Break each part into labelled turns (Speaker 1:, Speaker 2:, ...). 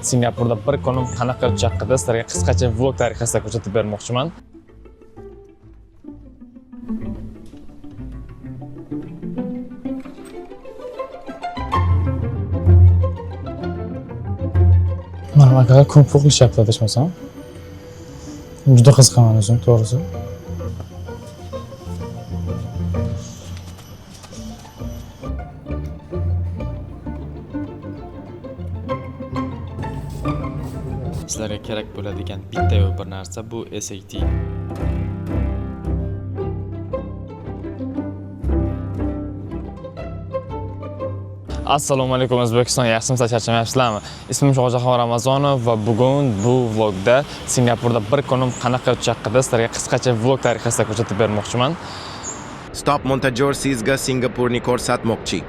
Speaker 1: Singapurda bir kunim qanaqa o'tishi haqida sizlarga qisqacha vlog tariqasida ko'rsatib bermoqchiman. Mana bu akalar kung fu qilishyapti adashmasam. Juda qiziqaman o'zim, to'g'risi. Sizlarga kerak bo'ladigan bitta va bir narsa bu SAT. Assalomu alaykum O'zbekiston, yaxshimisiz, charchamayapsizlarmi? Ismim Shohjahon Ramazonov va bugun bu vlogda Singapurda bir kunim qanaqa o'tishi haqida sizlarga qisqacha vlog tariqasida ko'rsatib bermoqchiman.
Speaker 2: Stop montajyor sizga Singapurni ko'rsatmoqchi.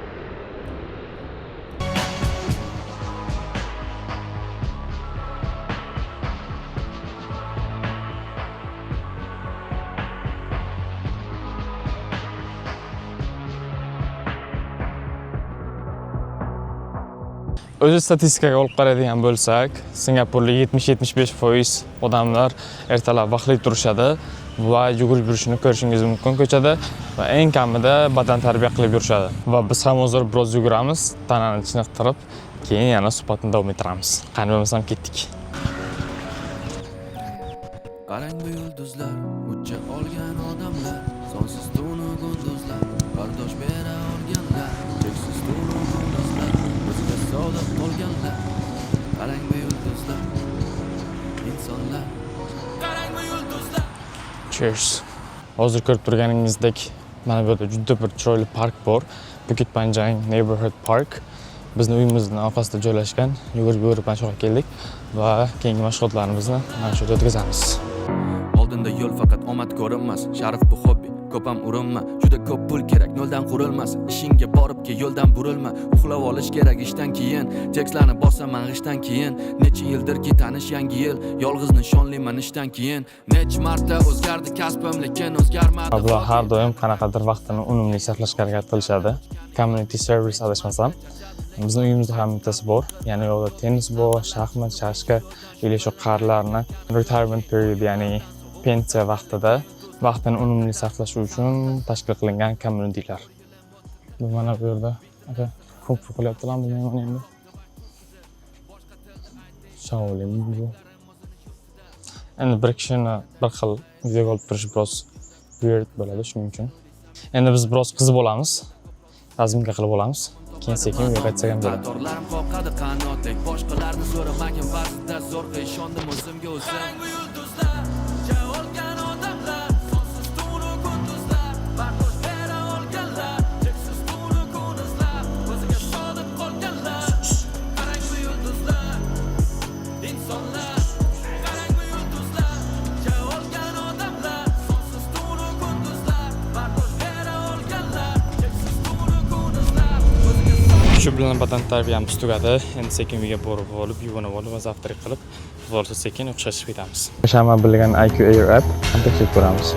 Speaker 1: O'zi statistikaga olib qaraydigan bo'lsak, Singapurlik 70-75% odamlar ertalab vaqtli turishadi va yugurib yurishini ko'rishingiz mumkin ko'chada va eng kamida badan tarbiya qilib yurishadi. Va biz ham hozir biroz yuguramiz, tanani chiniqtirib, keyin yana suhbatni davom ettiramiz. Qani bo'lmasam ketdik.
Speaker 3: Qarang bu yulduzlar, ucha olgan odamlar, sonsiz tunu gunduzlar, bardosh bera olganlar, cheksiz tunu gunduzlar, o'ziga sodiq bo'lganlar. Qarang bu yulduzlar, insonlar. Qarang bu yulduzlar.
Speaker 1: Cheers. Hozir ko'rib turganingizdek, mana bu yerda juda bir chiroyli park bor. Bukit Panjang Neighborhood Park. Bizning uyimizning orqasida joylashgan. Yugurib mana shu yerga keldik va keyingi mashg'ulotlarimizni mana shu yerda o'tkazamiz.
Speaker 3: Oldinda yo'l faqat omad ko'rinmas, sharaf bu hobbi, ko'p ham urinma, juda ko'p pul kerak, noldan qurilmas, ishingga borib ke yo'ldan burilma, uxlab olish kerak ishdan keyin, tekstlarni bosaman g'ishdan keyin, necha yildirki tanish yangi yil, yolg'iz nishonliman ishdan keyin, necha marta o'zgardi kasbim, lekin o'zgarmadi.
Speaker 1: Bular har doim qanaqadir vaqtini unumli sarflashga harakat qilishadi. Community service adashmasam. Bizning uyimizda ham bittasi bor. Ya'ni yo'lda tennis bor, shaxmat, shashka, yoki shu qarlarni retirement period, ya'ni pensiya vaqtida vaqtini unumli sarflash uchun tashkil qilingan communitylar. Bu mana bu yerda aka kung fu qilyaptilarmi bilmayman endi. Shaolin bu. Endi bir kishini bir xil videoga olib turish biroz weird bo'ladi, shuning uchun. Endi biz biroz qizib olamiz. Razmga qilib olamiz. Keyin sekin uyga qaytsak ham bo'ladi.
Speaker 3: Torlarim qoqadi qanotdek, boshqalarni so'ramagan vaqtda zo'rg'a ishondim o'zimga o'zim.
Speaker 1: Shu bilan badan tarbiyamiz tugadi. Endi sekin uyga borib olib, yuvinib olib va zavtrak qilib, bo'lsa sekin o'xshashib ketamiz. Shama bilgan IQ Air app tekshirib ko'ramiz.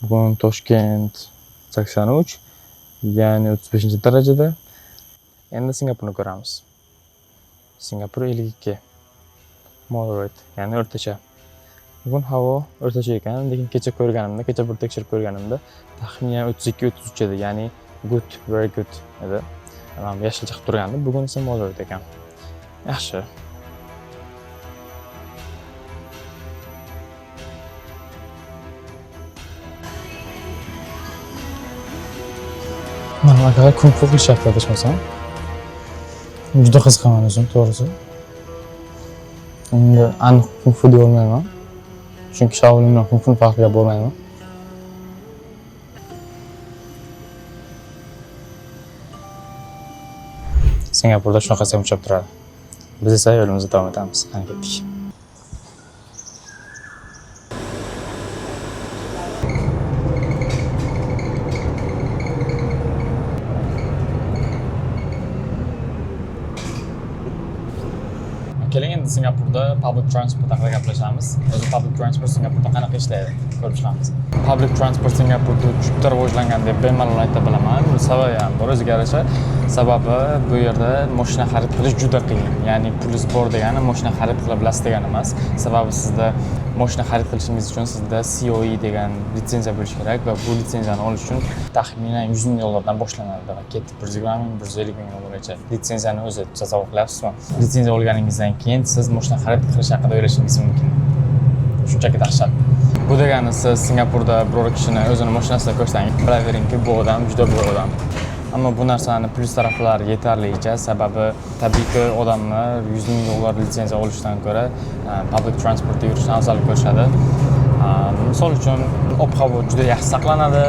Speaker 1: Bugun Toshkent 83, ya'ni 35-darajada. Endi Singapurni ko'ramiz. Singapur 52. Moderate, ya'ni o'rtacha. Bugun havo o'rtacha ekan, lekin kecha bir tekshirib ko'rganimda taxminan 32-33 edi, ya'ni good, very good edi. Mana yashil chiqib turgandi, bugun esa moderate ekan. Yaxshi. Mana bu akalar kung fu qilishyapti adashmasam. Juda qiziqaman o'zim, to'g'risi. Endi aniq kung fu deya olmayman. Chunki Shaolin bilan kung fu farqiga bormayman. Singapurda shunaqasi ham uchrab turadi. Biz esa yo'limizda davom etamiz. Qani ketdik. Keling endi Singapurda public transport haqida gaplashamiz. O'zi public transport Singapurda qanaqa ishlaydi ko'rib chiqamiz. Public transport Singapurda juda rivojlangan deb bemalol ayta bilaman. Sababi ham bor o'ziga yarasha. Sababi bu yerda mashina xarid qilish juda qiyin. Ya'ni pulingiz bor degani mashina xarid qila bilasiz degani emas. Sababi sizda mashina xarid qilishingiz uchun sizda COE degan litsenziya bo'lishi kerak va bu litsenziyani olish uchun taxminan $100,000 boshlanadi va ketib 120 ming, 150 ming dollargacha. Litsenziyani o'zi tasavvur qilyapsizmi? Litsenziya olganingizdan keyin siz mashina xarid qilish haqida o'ylashingiz mumkin. Shunchaki dahshat. Bu degani siz Singapurda biror kishini o'zini mashinasida ko'rsangiz, bilaveringki, bu odam juda boy odam. Ammo bu narsani plyus taraflari yetarlicha, sababi tabiiyki odamlar $100,000 litsenziya olishdan ko'ra public transportda yurishni afzal ko'rishadi. Misol uchun ob-havo juda yaxshi saqlanadi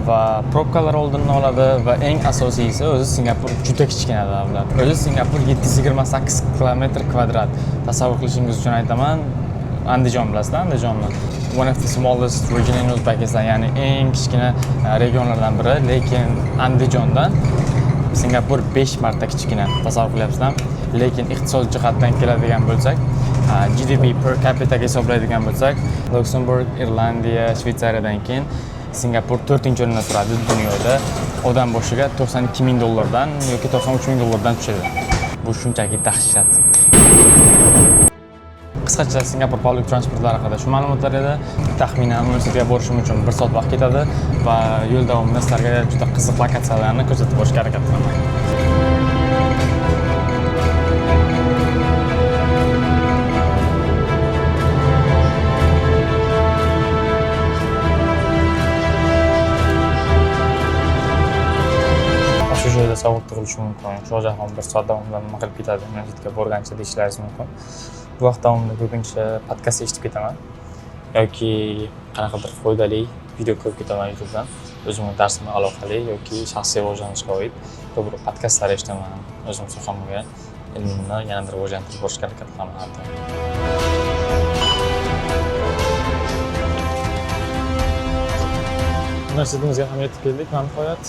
Speaker 1: va probkalar oldini oladi va eng asosiysi o'zi Singapur juda kichkina davlat. O'zi Singapur 728 km². Tasavvur qilishingiz uchun aytaman, Andijon bilasizda, Andijonni. One of the smallest region in Uzbekistan, ya'ni eng kichkina regionlardan biri, lekin Andijondan Singapur 5 marta kichkina. Tasavvur qilyapsizlar? Lekin iqtisod jihatdan keladigan bo'lsak, GDP per capita hisoblaydigan bo'lsak, Luxemburg, Irlandiya, Shveysariyadan keyin Singapur 4-o'rinda turadi dunyoda. Odam boshiga $92,000 yoki $93,000 tushadi. Bu shunchaki dahshat. Qisqacha Singapur public transportlari haqida shu ma'lumotlar edi. Taxminan universitetga borishim uchun 1 soat vaqt ketadi va yo'l davomida sizlarga juda qiziq lokatsiyalarni ko'rsatib borishga harakat qilaman. Shu joyda sovuq tug'ilishi mumkin. Shu ham 1 soat davomida nima qilib ketadi, universitetga borgancha deyishlaringiz mumkin. Bu vaqt davomida ko'pincha podkast eshitib ketaman yoki qanaqadir foydali video ko'rib ketaman YouTubedan. O'zimning darsimga aloqali yoki shaxsiy rivojlanishga oid ko'proq podkastlar eshitaman. O'zim sohamga ilmimni yanada rivojlantirib borishga harakat qilaman. Universitetimizga ham yetib keldik, mana nihoyat.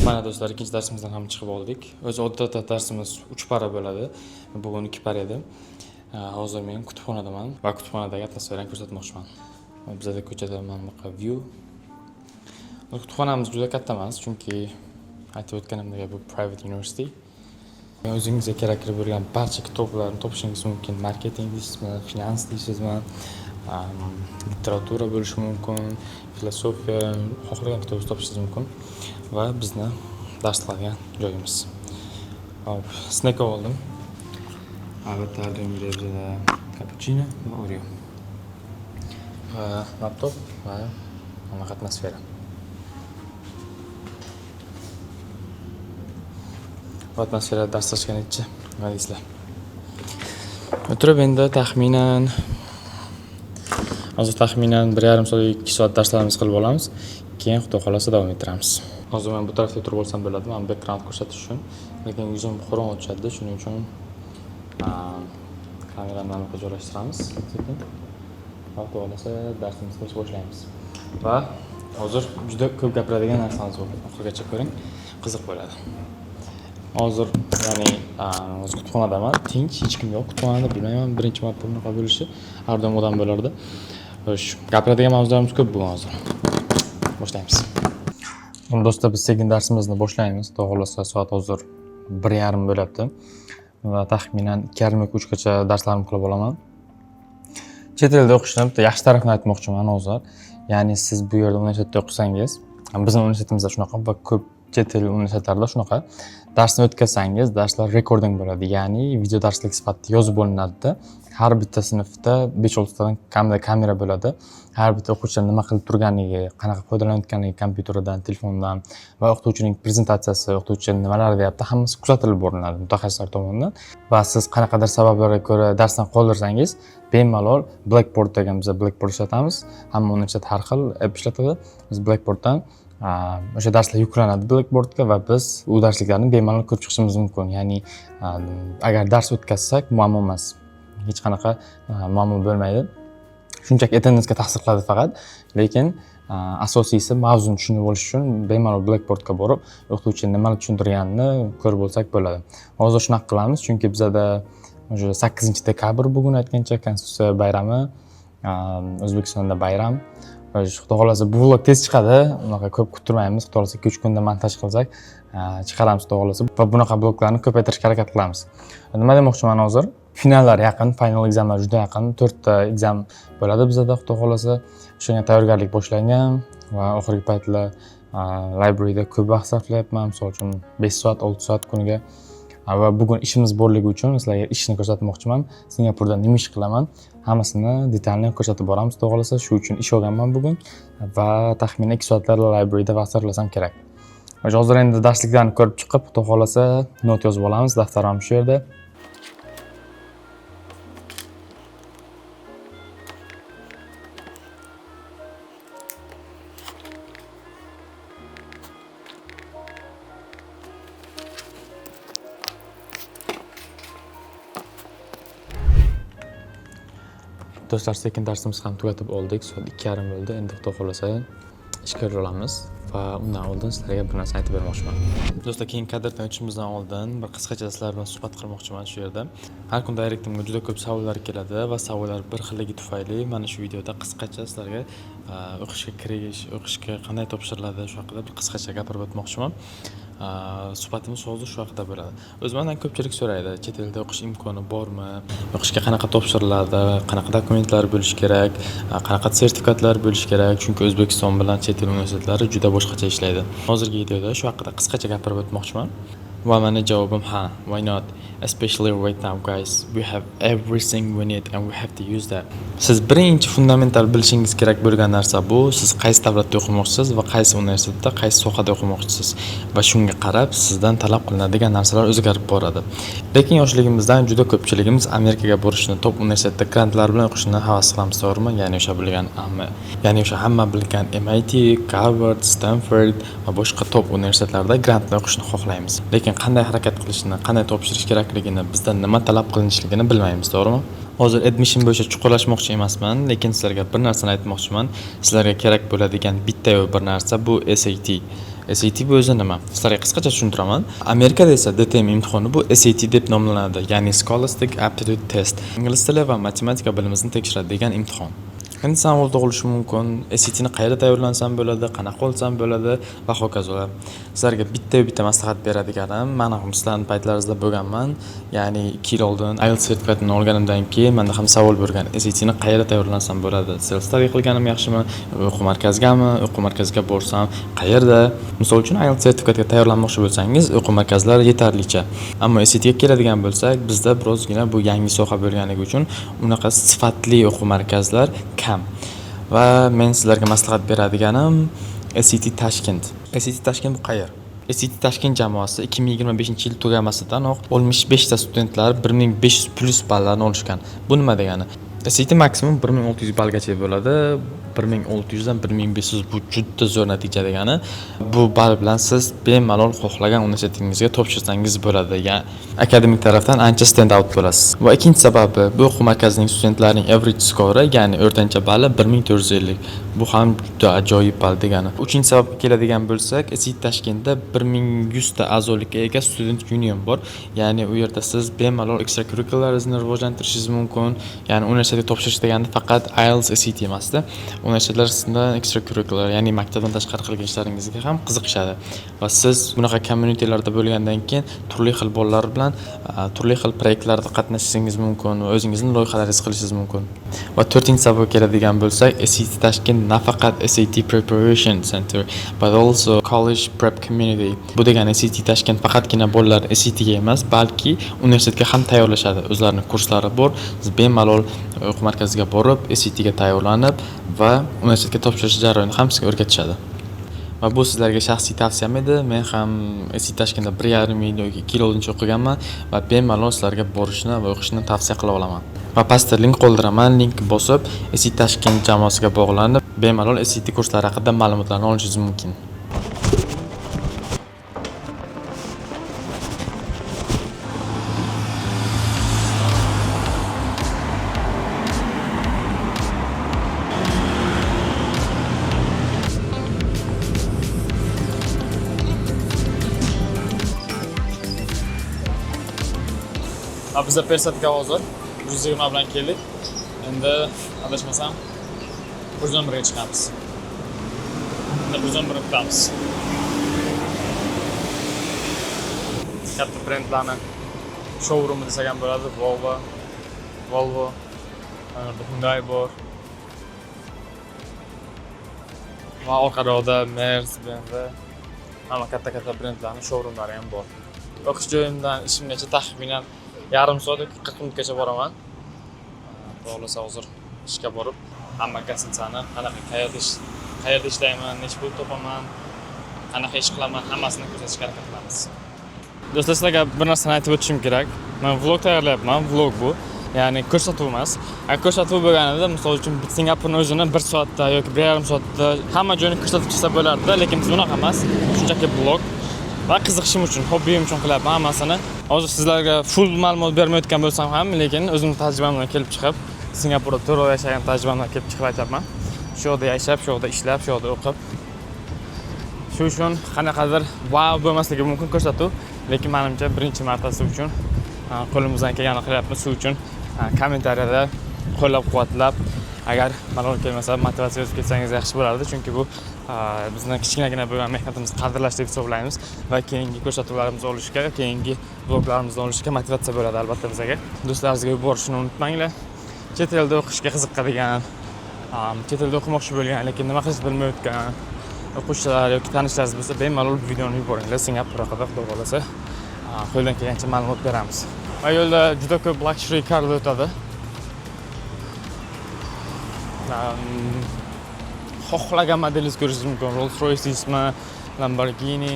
Speaker 1: Mana do'stlar, ikkinchi darsimizdan ham chiqib oldik. O'zi odatda darsimiz 3 para bo'ladi. Bugun 2 para edi. Hozir men kutubxonadaman va kutubxonadagi atmosferani ko'rsatmoqchiman. Bizda ko'chada mana bunaqa view. Kutubxonamiz juda katta emas, chunki aytib o'tganimdek bu private university. O'zingizga kerakli bo'lgan barcha kitoblarni topishingiz mumkin. Marketing deysizmi, finans deysizmi, literatura bo'lishi mumkin, filosofiya, xohlagan kitobni topishingiz mumkin. Va bizni dars qiladigan joyimiz. Hop, snack oldim. Albatta, bizda cappuccino va Oreo. Va laptop va anaqa atmosfera. Bu atmosferada dars qilishganicha nima deysizlar? O'tirib endi hozir taxminan 1,5 soat, 2 soat darslarimiz qilib olamiz. Keyin xudo xolasa davom ettiramiz. Hozir men bu tarafda o'tirib olsam bo'ladi, men background ko'rsatish uchun. Lekin yuzim qorong'i tushadi, shuning uchun kamerani aniq joylashtiramiz. Sekin. Xudo xolasa darsimizni qilib boshlaymiz. Va hozir juda ko'p gapiradigan narsamiz bor. Oxirigacha ko'ring, qiziq bo'ladi. Hozir ya'ni o'z kutubxonadaman, tinch, hech kim yo'q kutubxonada, bilmayman, birinchi marta bunaqa bo'lishi, har doim odam bo'lardi. Xo'sh, gapiradigan mavzularimiz ko'p bugun hozir. Boshlaymiz. Do'stlar, biz sekin darsimizni boshlaymiz. Xudo xolasa soat hozir 1:30 bo'lyapti va taxminan 2:30-3 gacha darslarimni qilib olaman. Chet elda o'qishni bitta yaxshi tarafini aytmoqchiman hozir. Ya'ni siz bu yerda universitetda o'qisangiz, bizning universitetimizda shunaqa va ko'p chet el universitetlarida shunaqa. Darsni o'tkazsangiz, darslar rekording bo'ladi. Ya'ni video darslik sifatida yozib olinadi-da. har bitta sinfda 5-6 tadan kamida kamera bo'ladi. Har bitta o'quvchi nima qilib turganligi, qanaqa foydalanayotganligi kompyuteridan, telefondan va o'qituvchining prezentatsiyasi, o'qituvchi nimalar deyapti, hammasi kuzatilib boriladi mutaxassislar tomonidan. Va siz qanaqadir sabablarga ko'ra darsdan qoldirsangiz, bemalol Blackboard degan biz Blackboard ishlatamiz. Hamma uni ichida har xil app ishlatadi. Biz Blackboarddan o'sha darslar yuklanadi Blackboardga va biz u darsliklarni bemalol ko'rib chiqishimiz mumkin. Ya'ni agar dars o'tkazsak muammo emas. Hech qanaqa muammo bo'lmaydi. Shunchaki attendance'ga ta'sir qiladi faqat, lekin asosiysi mavzuni tushunib olish uchun bemalol Blackboardga borib, o'qituvchi nimalar tushuntirganini ko'rib olsak bo'ladi. Hozir shunaqa qilamiz, chunki bizada o'sha 8-dekabr bugun aytgancha Konstitutsiya bayrami, O'zbekistonda bayram. Xudo xolasa bu vlog tez chiqadi, unaqa ko'p kuttirmaymiz. Xudo xolasa 2-3 kunda montaj qilsak, chiqaramiz xudo xolasa va bunaqa bloglarni ko'paytirishga harakat qilamiz. Nima demoqchiman hozir? Finallar yaqin, final examlar juda yaqin. 4 ta exam bo'ladi bizda, xudo xolasa. O'shanga tayyorgarlik boshlangan va oxirgi paytlar libraryda ko'p vaqt sarflayapman. Misol uchun 5 soat, 6 soat kuniga. Va bugun ishimiz borligi uchun sizlarga ishni ko'rsatmoqchiman. Singapurda nima ish qilaman, hammasini detalni ko'rsatib boramiz, xudo xolasa. Shu uchun ish olganman bugun va taxminan 2 soatlar libraryda vaqt sarflasam kerak. Hozir endi darsliklarni ko'rib chiqib, xudo xolasa not yozib olamiz. Daftarim shu yerda. Do'stlar, sekin darsimizni ham tugatib oldik. Soat 2:30 bo'ldi. Endi xudo xolasa ishga olamiz va undan oldin sizlarga bir narsa aytib bermoqchiman. Do'stlar, keyin kadrdan o'tishimizdan oldin bir qisqacha sizlar bilan suhbat qilmoqchiman shu yerda. Har kun direktimga juda ko'p savollar keladi va savollar bir xilligi tufayli mana shu videoda qisqacha sizlarga o'qishga kirish, o'qishga qanday topshiriladi shu haqida bir qisqacha gapirib o'tmoqchiman. Suhbatimiz hozir shu haqida bo'ladi. O'zimdan ko'pchilik so'raydi, chet elda o'qish imkoni bormi? O'qishga qanaqa topshiriladi? Qanaqa dokumentlar bo'lishi kerak? Qanaqa sertifikatlar bo'lishi kerak? Chunki O'zbekiston bilan chet el universitetlari juda boshqacha ishlaydi. Hozirgi videoda shu haqida qisqacha gapirib o'tmoqchiman. Va meni javobim ha, why not? Especially right now guys, we have everything we need and we have to use that. Siz birinchi fundamental bilishingiz kerak bo'lgan narsa bu, siz qaysi davlatda o'qimoqchisiz va qaysi universitetda, qaysi sohada o'qimoqchisiz va shunga qarab sizdan talab qilinadigan narsalar o'zgarib boradi. Lekin yoshligimizdan juda ko'pchiligimiz Amerikaga borishni, top universitetda grantlar bilan o'qishni havas qilamiz, to'g'rimi? Ya'ni o'sha hamma bilgan MIT, Harvard, Stanford va boshqa top universitetlarda grantlar o'qishni xohlaymiz. Lekin qanday harakat qilishni, qanday topshirish kerakligini, bizdan nima talab qilinishligini bilmaymiz, to'g'rimi? Hozir admission bo'yicha chuqurlashmoqchi emasman, lekin sizlarga bir narsani aytmoqchiman. Sizlarga kerak bo'ladigan bitta bir narsa bu SAT. SAT bu o'zi nima? Sizlarga qisqacha tushuntiraman. Amerikada esa DTM imtihoni bu SAT deb nomlanadi, ya'ni Scholastic Aptitude Test. Ingliz tili va matematika bilimimizni tekshiradigan imtihon. Endi savol tug'ilishi mumkin, SATni qayerda tayyorlansam bo'ladi, qanaqa olsam bo'ladi va hokazo. Sizlarga bitta maslahat beradiganim, mana ham sizlarning paytlaringizda bo'lganman, ya'ni 2 yil oldin IELTS sertifikatini olganimdan keyin menda ham savol bo'lgan, SATni qayerda tayyorlansam bo'ladi? Self-study qilganim yaxshimi, o'quv markazigami, o'quv markaziga borsam qayerda? Misol uchun IELTS sertifikatga tayyorlanmoqchi bo'lsangiz, o'quv markazlari yetarlicha. Ammo SATga keladigan bo'lsak, bizda birozgina bu yangi soha bo'lganligi uchun unaqa sifatli o'quv markazlar kam. Va men sizlarga maslahat beradiganim SAT Tashkent. SAT Tashkent bu qayer? SAT Tashkent jamoasi 2025-yil tugamasidanoq 65 ta studentlar 1500 plus ballarni olishgan. Bu nima degani? SAT maksimum 1600 ballgacha bo'ladi. 1600 dan 1500 bu juda zo'r natija degani. Bu ball bilan siz bemalol xohlagan universitetingizga topshirsangiz bo'ladi. Ya'ni akademik tarafdan ancha stand out bo'lasiz. Va ikkinchi sababi, bu o'quv markazining studentlarining average score, ya'ni o'rtancha balli 1450. Bu ham juda ajoyib ball degani. Uchinchi sababga keladigan bo'lsak, SAT Toshkentda 1100 ta a'zolikka ega student union bor. Ya'ni u yerda siz bemalol extracurricularingizni rivojlantirishingiz mumkin. Ya'ni universitet universitetga topshirish deganda faqat IELTS SAT emasda. Universitetlar sizdan extracurricular, ya'ni maktabdan tashqari qilgan ishlaringizga ham qiziqishadi va siz bunaqa communitylarda bo'lgandan keyin turli xil bolalar bilan turli xil proyektlarda qatnashishingiz mumkin va o'zingizni loyihalaringiz qilishingiz mumkin. Va 4-sababga keladigan bo'lsak, SAT Tashkent nafaqat SAT Preparation Center, but also college prep community. Bu degani SAT Tashkent faqatgina bolalar SAT ga emas, balki universitetga ham tayyorlashadi. O'zlarining kurslari bor. Siz bemalol o'quv markaziga borib, SAT ga tayyorlanib va universitetga topshirish jarayonini ham sizga o'rgatishadi. Va bu sizlarga shaxsiy tavsiyam edi. Men ham SAT Tashkentda 1,5 yil yoki 2 yil oldincha o'qiganman va bemalol sizlarga borishni va o'qishni tavsiya qila olaman. Va pastda link qoldiraman, link bosib SAT Tashkent jamoasiga bog'lanib, bemalol SAT kurslari haqida ma'lumotlarni olishingiz mumkin. Biz Persatga hozir 120 bilan keldik. Endi adashmasam 111 ga chiqamiz. Endi 111 kutamiz. Katta brendlarni showroomi desak ham bo'ladi. Volvo, Hyundai bor. Va orqaroqda Mercedes, BMW, hamma katta brendlarning showroomlari ham bor. O'qish joyimdan ishimgacha taxminan yarim soat yoki 40 minutgacha boraman. Xohlasa hozir ishga borib, hamma gastinsani, qayerda ishlayman, necha pul topaman, qanaqa ish qilaman, hammasini ko'rsatishga harakat qilamiz. Do'stlar, sizlarga bir narsani aytib o'tishim kerak. Men vlog tayyorlayapman, vlog bu. Ya'ni ko'rsatuv emas. Agar ko'rsatuv bo'lganida, misol uchun Singapurning o'zini 1 soatda yoki 1,5 soatda hamma joyini ko'rsatib chiqsa bo'lardi, lekin biz bunaqa emas. Shunchaki vlog va qiziqishim uchun, hobbim uchun qilyapman hammasini. Hozir sizlarga full ma'lumot bermayotgan bo'lsam ham, lekin o'zimning tajribamdan kelib chiqib, Singapurda 4 oy yashagan tajribamdan kelib chiqib aytyapman. Shu yerda yashab, shu yerda ishlab, shu yerda o'qib. Shu uchun qanaqadir wow bo'lmasligi mumkin ko'rsatuv, lekin menimcha birinchi martasi uchun qo'limizdan kelganini qilyapmiz. Shu uchun kommentariyada qo'llab-quvvatlab, agar malol kelmasa motivatsiya yozib ketsangiz yaxshi bo'lardi, chunki bu bizning kichkinagina bo'lgan mehnatimizni qadrlash deb hisoblaymiz va keyingi ko'rsatuvlarimizni olishga, keyingi vloglarimizni olishga motivatsiya bo'ladi albatta bizga. Do'stlaringizga yuborishni unutmanglar. Chet elda o'qishga qiziqadigan, chet elda o'qimoqchi bo'lgan, lekin nima qilishni bilmayotgan o'quvchilar yoki tanishlaringiz bo'lsa, bemalol videoni yuboringlar. Singapur haqida xudo xolasa qo'ldan kelgancha ma'lumot beramiz. Va yo'lda juda ko'p luxury karlar o'tadi. Xohlagan modelingizni ko'rishingiz mumkin. Rolls-Royce ismi, Lamborghini,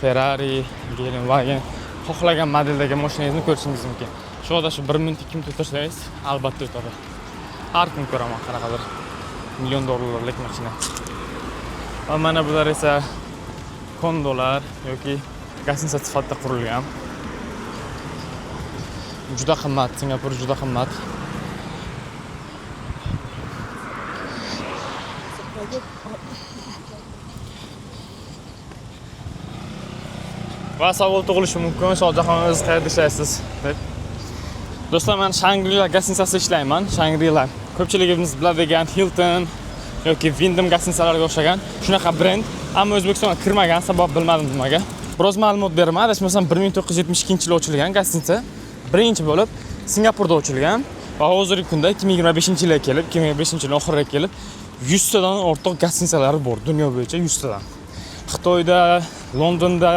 Speaker 1: Ferrari, Volkswagen, xohlagan modeldagi mashinangizni ko'rishingiz mumkin. Shu yerda 1 minut, 2 minut o'tirsangiz, albatta o'tadi. Har kun ko'raman qanaqadir million dollarlik mashina. Va mana bular esa kondolar yoki gastiniца sifatida qurilgan. Juda qimmat, Singapur juda qimmat. Va savol tug'ilishi mumkin, Shohjahon o'zingiz qayerda ishlaysiz deb. Do'stlar, men Shangri-La gastinsasida ishlayman. Shangri-La ko'pchiligimiz biladigan Hilton yoki Wyndham gastinsalariga o'xshagan shunaqa brend, ammo O'zbekistonga kirmagan, sabab bilmadim nimaga. Biroz ma'lumot beraman. Adashmasam 1972-yil ochilgan gastinsa, birinchi bo'lib Singapurda ochilgan va hozirgi kunda 2025-yilga kelib, 2025-yil oxiriga kelib 100 tadan ortiq gastinsalari bor dunyo bo'yicha 100 tadan. Xitoyda, Londonda,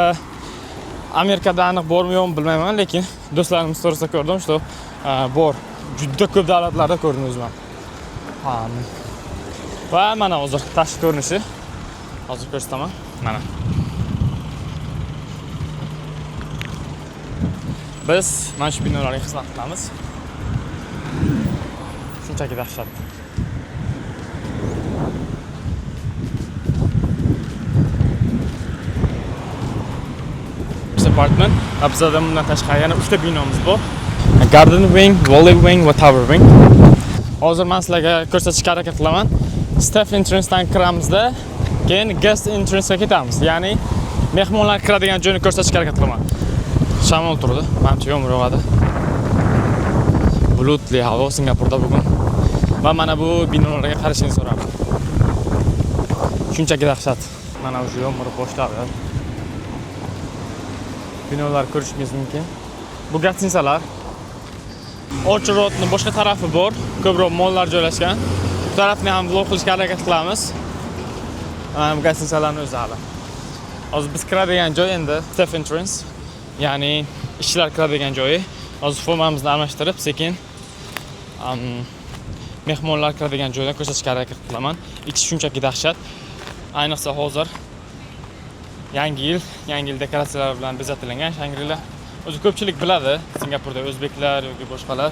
Speaker 1: Amerikada aniq bormi yo'qmi bilmayman, lekin do'stlarim storiesda ko'rdim, что bor. Juda ko'p davlatlarda ko'rdim o'zim. Va mana hozir tashqi ko'rinishi. Hozir ko'rsataman. Mana. Biz mana shu binolarga xizmat qilamiz. Shunchaki dahshat. Apartment. Bizda bundan tashqari yana 3 ta binomiz bor. Garden wing, Valley wing va Tower wing. Hozir men sizlarga ko'rsatishga harakat qilaman. Staff entrance dan kiramizda, keyin guest entrance ga ketamiz. Ya'ni mehmonlar kiradigan joyni ko'rsatishga harakat qilaman. Shamol turdi. Menimcha yomg'ir yog'adi. bulutli havo Singapurda bugun. Va mana bu binolarga qarashni so'raman. Shunchaki dahshat. Mana o'sha yomg'ir boshladi. Binolar ko'rishingiz mumkin. Bu gatsinsalar. Orchard Roadning boshqa tarafi bor, ko'proq mollar joylashgan. Bu tarafni ham vlog qilishga harakat qilamiz. Mana bu gatsinsalarning o'zi hali. Hozir biz kiradigan joy endi staff entrance, ya'ni ishchilar kiradigan joyi. Hozir formamizni almashtirib, sekin mehmonlar kiradigan joydan ko'rsatishga harakat qilaman. Ichi shunchaki dahshat. Ayniqsa hozir yangi yil dekoratsiyalar bilan bezatilgan Shangri-La. O'zi ko'pchilik biladi, Singapurda o'zbeklar yoki boshqalar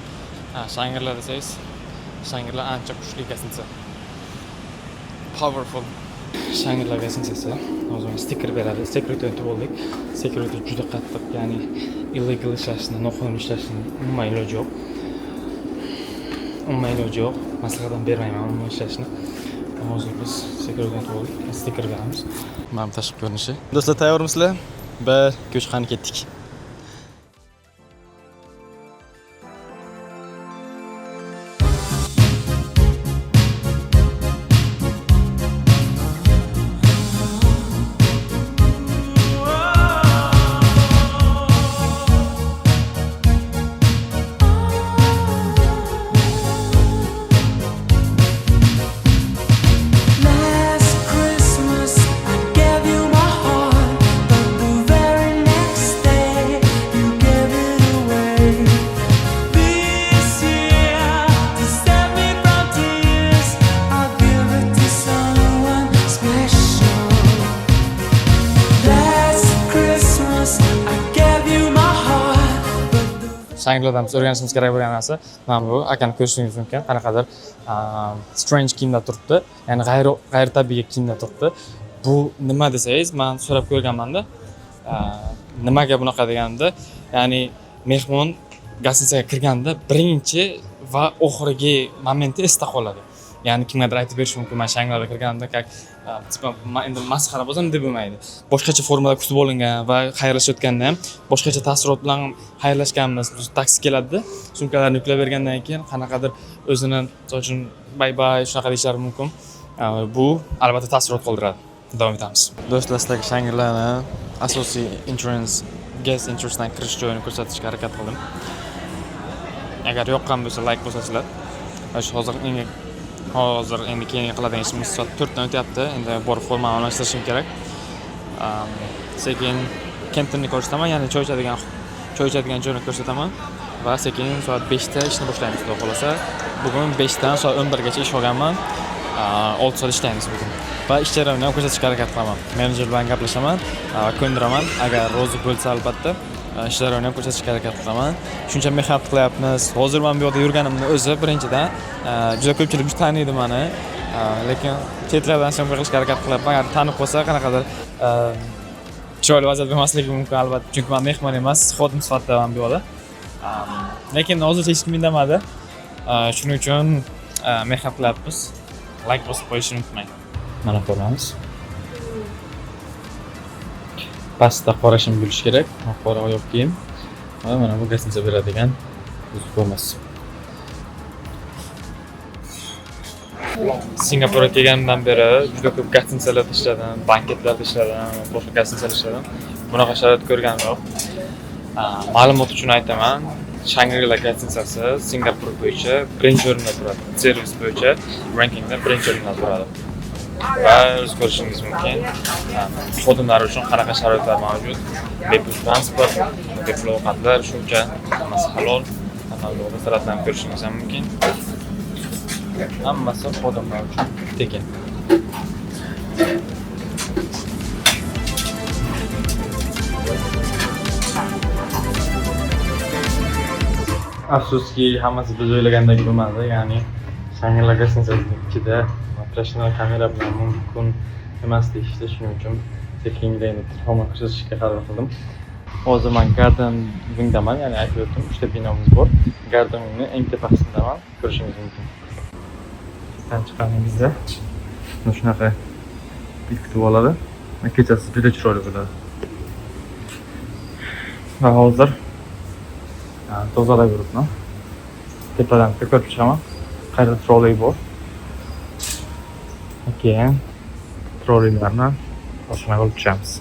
Speaker 1: Shangri-La desangiz, Shangri-La ancha kuchli gasinsa. Powerful. Shangri-La gazinsasi hozir stiker beradi. Security to'g'rilik. Security juda qattiq, ya'ni illegal ishlashni, noqonuniy ishlashni umuman iloji yo'q. Maslahat bermayman umuman ishlashni. Hozir biz security to'g'rilik stiker beramiz. Mana tashqi ko'rinishi. Do'stlar, tayyormisizlar? Bir ko'chqani ketdik. Shangri-La'dan biz o'rganishimiz kerak bo'lgan narsa mana bu. Akani ko'rishingiz mumkin. Qanaqadir strange kiyimda turibdi, ya'ni g'ayritabiiy kiyimda turibdi. Bu nima desangiz, men so'rab ko'rganman-da. Nimaga bunaqa deganda, ya'ni mehmon gasinsaga kirganda birinchi va oxirgi momenti esda qoladi. Ya'ni kimgadir aytib berish mumkin, men Shangri-La'ga kirganimda endi masxara bo'lsam deb bo'lmaydi. Boshqacha formada kutib olingan va xayrlashayotganda ham boshqacha taassurot bilan xayrlashganmiz. Biz taksi keladi-da, sumkalarni yuklab bergandan keyin qanaqadir o'zini, misol uchun bay shunaqa deyishlari mumkin. Bu albatta taassurot qoldiradi. Davom etamiz. Do'stlar, sizlarga Shangri-La'ni asosiy guest entrance'dan kirish joyini ko'rsatishga harakat qildim. Agar yoqqan bo'lsa, like bosasizlar. Hozir endi keyin qiladigan ishimiz soat 4 dan o'tyapti. Endi borib formani almashtirishim kerak. Sekin Kemptonni ko'rsataman, ya'ni choy ichadigan joyni ko'rsataman va sekin soat 5 da ishni boshlaymiz, xudo xolasa. Bugun 5 dan soat 11 gacha ish olganman. 6 soat ishlaymiz bugun. Va ish jarayonini ham ko'rsatishga harakat qilaman. Menejer bilan gaplashaman va ko'ndiraman. Agar rozi bo'lsa albatta ish jarayonini ham ko'rsatishga harakat qilaman. Shuncha mehnat qilyapmiz. Hozir men bu yerda yurganimni o'zi birinchidan juda ko'pchilik taniydi meni. Lekin chetlardan ham qilishga harakat qilyapman. Agar tanib qolsa, qanaqadir chiroyli vaziyat bo'lmasligi mumkin albatta. Chunki men mehmon emas, xodim sifatida men bu yerda. Lekin hozircha hech kim indamadi. Shuning uchun mehnat qilyapmiz. Like bosib qo'yishni unutmang. Mana ko'ramiz. Pastda qora shim bo'lishi kerak, qora oyoq kiyim. Va mana bu gasinsa beradigan formasi. Singapurga kelganimdan beri juda ko'p gasinsalarda ishladim, banketlarda ishladim, boshqa gasinsalarda ishladim. Bunaqa sharoit ko'rganim yo'q. Ma'lumot uchun aytaman, Shangri-La gazinsasi Singapur bo'yicha birinchi o'rinda turadi. Servis bo'yicha rankingda birinchi o'rinda turadi. Va o'z ko'rishingiz mumkin. Xodimlar uchun qanaqa sharoitlar mavjud? Bepul transport, bepul ovqatlar, shuncha hammasi halol. Tanlovlar tarafdan ko'rishingiz ham mumkin. Hammasi xodimlar uchun tekin. Afsuski, hammasi biz o'ylagandek bo'lmadi. Ya'ni Shangri-La gazinsasining ichida professional kamera bilan mumkin emas deyishdi. Shuning uchun sekingda telefon ko'rsatishga qaror qildim. Hozir men Garden Wingdaman, ya'ni aytib o'tdim, 3 ta binomiz bor. Garden Wingning eng tepasidaman, ko'rishingiz mumkin. Tan chiqqaningizda mana shunaqa kutib oladi. Kechasi juda chiroyli bo'ladi. Va hozir tozalab yuribman. tepadan ko'rib chiqaman. Qayerda troley bor. Keyin troleylarni boshqaga olib tushamiz.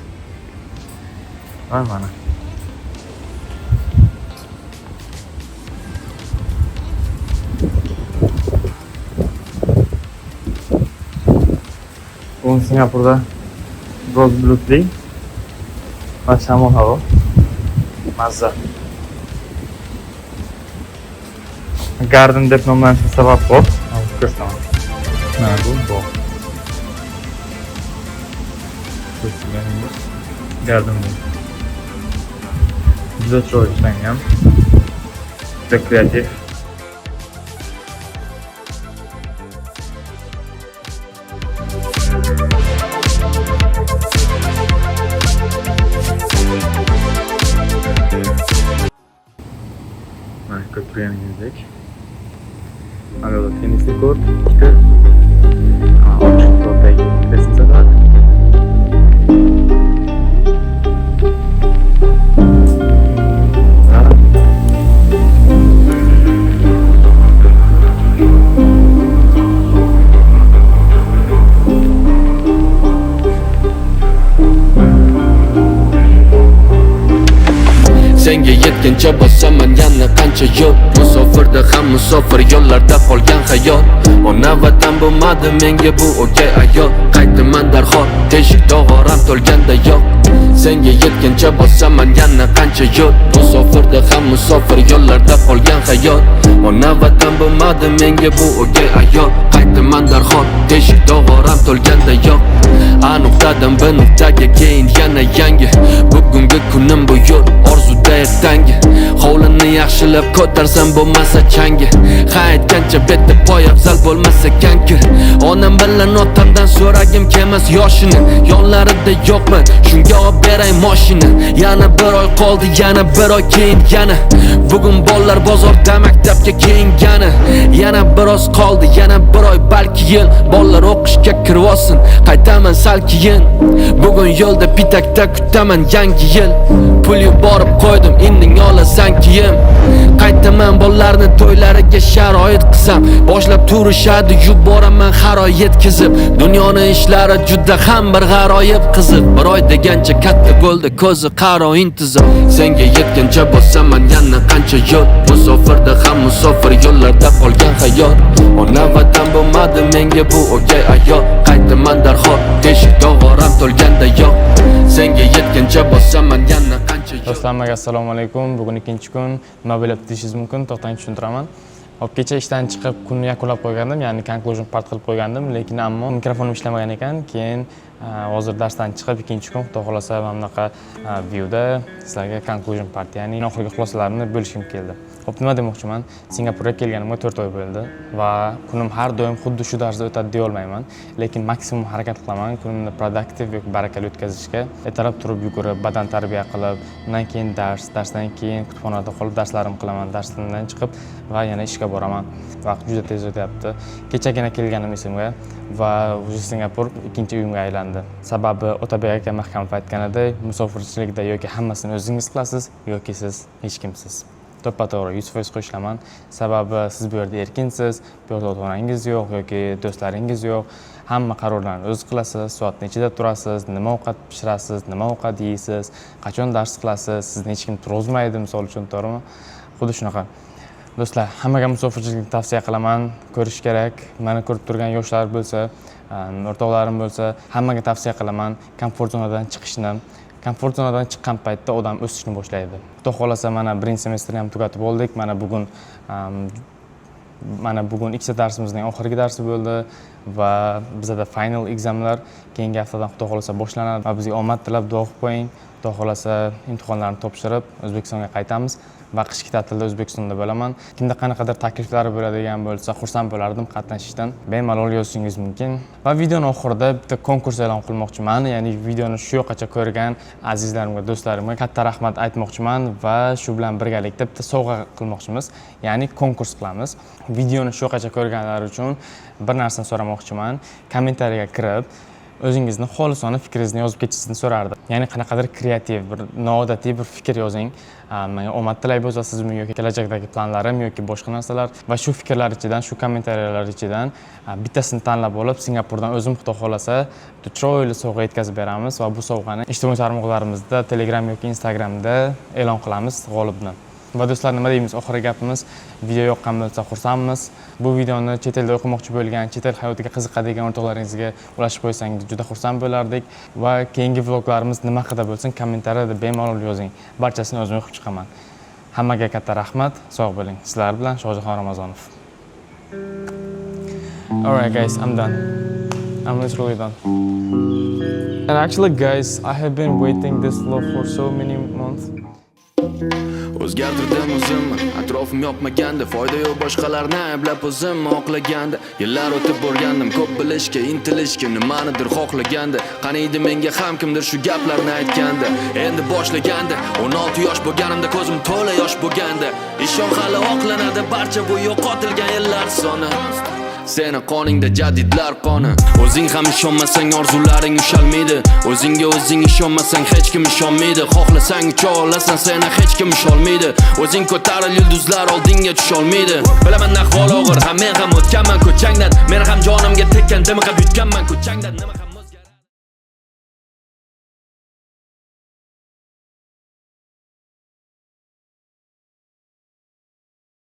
Speaker 1: Mana. Bugun Singapurda biroz bulutli va shamol havo. Mazza. Garden deb nomlanishiga sabab bor. Ko'rsataman. Mana bu bog'. Garden. Juda chiroyli ishlangan. Juda kreativ. Ko'rganingizdek. Mana bu tennisli kort, ikkita. Ochiq kortdagi kresllar.
Speaker 3: Senga yetguncha bosaman yana qancha yo'l. Musofirda ham musofir yo'llarda qolgan hayot. Ona vatan bo'lmadi menga bu o'gay ayol. Qaytaman darhol, teshik dog'oram to'lganda yo'q. Senga yetguncha bosaman yana qancha yo'l. Musofirda ham musofir yo'llarda qolgan hayot. Ona vatan bo'lmadi menga bu o'gay ayol. Qaytaman darhol, teshik dog'oram to'lganda yo'q. A nuqtadan B nuqtaga keyin yana yangi. Bugungi kunim bu yo'l orzuda ertangi. Hovlini yaxshilab ko'tarsam bo'lmasa changi. Ha aytgancha betda poy afzal bo'lmasa kankir. Onam bilan otamdan so'ragim kelmas yoshini. Yonlarida yo'qman, shunga olib beray mashina. Yana bir oy qoldi, yana bir oy keyin yana. Bugun bolalar bozorda maktabga keyingani. Yana biroz qoldi, yana bir oy balki yil. Bolalar o'qishga kirib olsin, qaytaman sal keyin. Bugun yo'lda pitakda kutaman yangi yil. Pul yuborib qo'ydim, inding olasan keyin. Qaytaman bolalarni to'ylariga sharoit qilsam, boshlab turishadi yuboraman har oy yetkizib. Dunyoni ishlari juda ham bir g'aroyib qiziq. Bir oy degancha katta bo'ldi ko'zi qaro intizor. Senga yetguncha bosaman yana qancha yo'l. Musofirda ham musofir yo'llarda qolgan hayot. Ona vatan bo'lmadi menga bu o'gay ayol. Qaytaman darhol, teshik dog'oram to'lganda yo'q. Senga yetguncha bosaman yana qancha yo'l.
Speaker 1: Do'stlarga assalomu alaykum. Bugun ikkinchi kun. Nima bo'lib deyishingiz mumkin, to'xtang tushuntiraman. Hop, kecha ishdan chiqib kunni yakunlab qo'ygandim, ya'ni conclusion part qilib qo'ygandim, lekin ammo mikrofonim ishlamagan ekan. Keyin hozir darsdan chiqib ikkinchi kun xudo xolasa mana bunaqa viewda sizlarga conclusion part, ya'ni oxirgi xulosalarimni bo'lishim keldi. Hop, nima demoqchiman? Singapurga kelganimga 4 oy bo'ldi va kunim har doim xuddi shu tarzda o'tadi deya olmayman, lekin maksimum harakat qilaman kunimni produktiv yoki barakali o'tkazishga. Ertalab turib yugurib, badan tarbiya qilib, undan keyin darsdan keyin kutubxonada qolib darslarimni qilaman, darsdan chiqib va yana ishga boraman. Vaqt juda tez o'tyapti. Kechagina kelganim esimga va Singapur ikkinchi uyimga aylandi. Sababi Otabek aka mahkam aytganidek, musofirchilikda yoki hammasini o'zingiz qilasiz yoki siz hech kimsiz. To'ppa-to'g'ri 100% qo'shilaman. Sababi siz bu yerda erkinsiz, bu yerda ota-onangiz yo'q yoki do'stlaringiz yo'q. Hamma qarorlarni o'z qilasiz, soat nechida turasiz, nima ovqat pishirasiz, nima ovqat yeysiz, qachon dars qilasiz, sizni hech kim turg'izmaydi, misol uchun, to'g'rimi? Xuddi shunaqa. Do'stlar, hammaga musofirchilikni tavsiya qilaman, ko'rish kerak. Meni ko'rib turgan yoshlar bo'lsa, o'rtoqlarim bo'lsa, hammaga tavsiya qilaman komfort zonadan chiqishni. Komfort zonadan chiqqan paytda odam o'sishni boshlaydi. Xudo xolasa mana birinchi semestrni ham tugatib oldik. Mana bugun ikkita darsimizning oxirgi darsi bo'ldi va bizda final examlar keyingi haftadan xudo xolasa boshlanadi. Va bizga omad tilab duo qilib qo'ying. Xudo xolasa imtihonlarni topshirib O'zbekistonga qaytamiz va qishki ta'tilda O'zbekistonda bo'laman. Kimda qanaqadir takliflari bo'ladigan bo'lsa, xursand bo'lardim qatnashishdan. Bemalol yozishingiz mumkin. Va videoning oxirida bitta konkurs e'lon qilmoqchiman. Ya'ni videoni shu yoqqacha ko'rgan azizlarimga, do'stlarimga katta rahmat aytmoqchiman va shu bilan birgalikda bitta sovg'a qilmoqchimiz. Ya'ni konkurs qilamiz. Videoni shu yoqqacha ko'rganlar uchun bir narsani so'ramoqchiman. Kommentariyaga kirib o'zingizni xolisona fikringizni yozib ketishingizni so'rardim. Ya'ni qanaqadir kreativ, bir noodatiy bir fikr yozing. Menga omad tilaysiz bo'lsasizmi yoki kelajakdagi planlarim yoki boshqa narsalar va shu fikrlar ichidan, shu kommentariyalar ichidan bittasini tanlab olib, Singapurdan o'zim xudo xolasa chiroyli sovg'a yetkazib beramiz va bu sovg'ani ijtimoiy tarmoqlarimizda, Telegram yoki Instagramda e'lon qilamiz g'olibni. Va do'stlar, nima deymiz? Oxirgi gapimiz, video yoqqan bo'lsa xursandmiz. Bu videoni chet elda o'qimoqchi bo'lgan, chet el hayotiga qiziqadigan o'rtoqlaringizga ulashib qo'ysangiz juda xursand bo'lardik. Va keyingi vloglarimiz nima haqida bo'lsin, kommentariyada bemalol yozing. Barchasini o'zim o'qib chiqaman. Hammaga katta rahmat, sog' bo'ling. Sizlar bilan Shohjahon Ramazonov. Alright guys, I'm done. I'm literally done. And actually guys, I have been waiting this vlog for so many months.
Speaker 3: O'zgartirdim o'zimni, atrofim yoqmaganda, foyda yo'q boshqalarni ayblab o'zimni oqlaganda. Yillar o'tib borgandim, ko'p bilishga, intilishga, nimanidir xohlaganda. Qaniydi menga ham kimdir shu gaplarni aytganda. Endi boshlaganda, 16 yosh bo'lganimda ko'zim to'la yosh bo'lganda. Ishon hali oqlanadi barcha bu yo'qotilgan yillar soni. Seni qoningda jadidlar qoni. O'zing ham ishonmasang orzularing ushalmaydi. O'zingga o'zing ishonmasang hech kim ishonmaydi. Xohlasang ucha olasan, seni hech kim usholmaydi. O'zing ko'taril yulduzlar oldinga tusholmaydi. Bilaman ahvol og'ir, ham men ham o'tganman ko'changdan. Men ham jonimga tekkan, dimiqib yutganman ko'changdan. Nima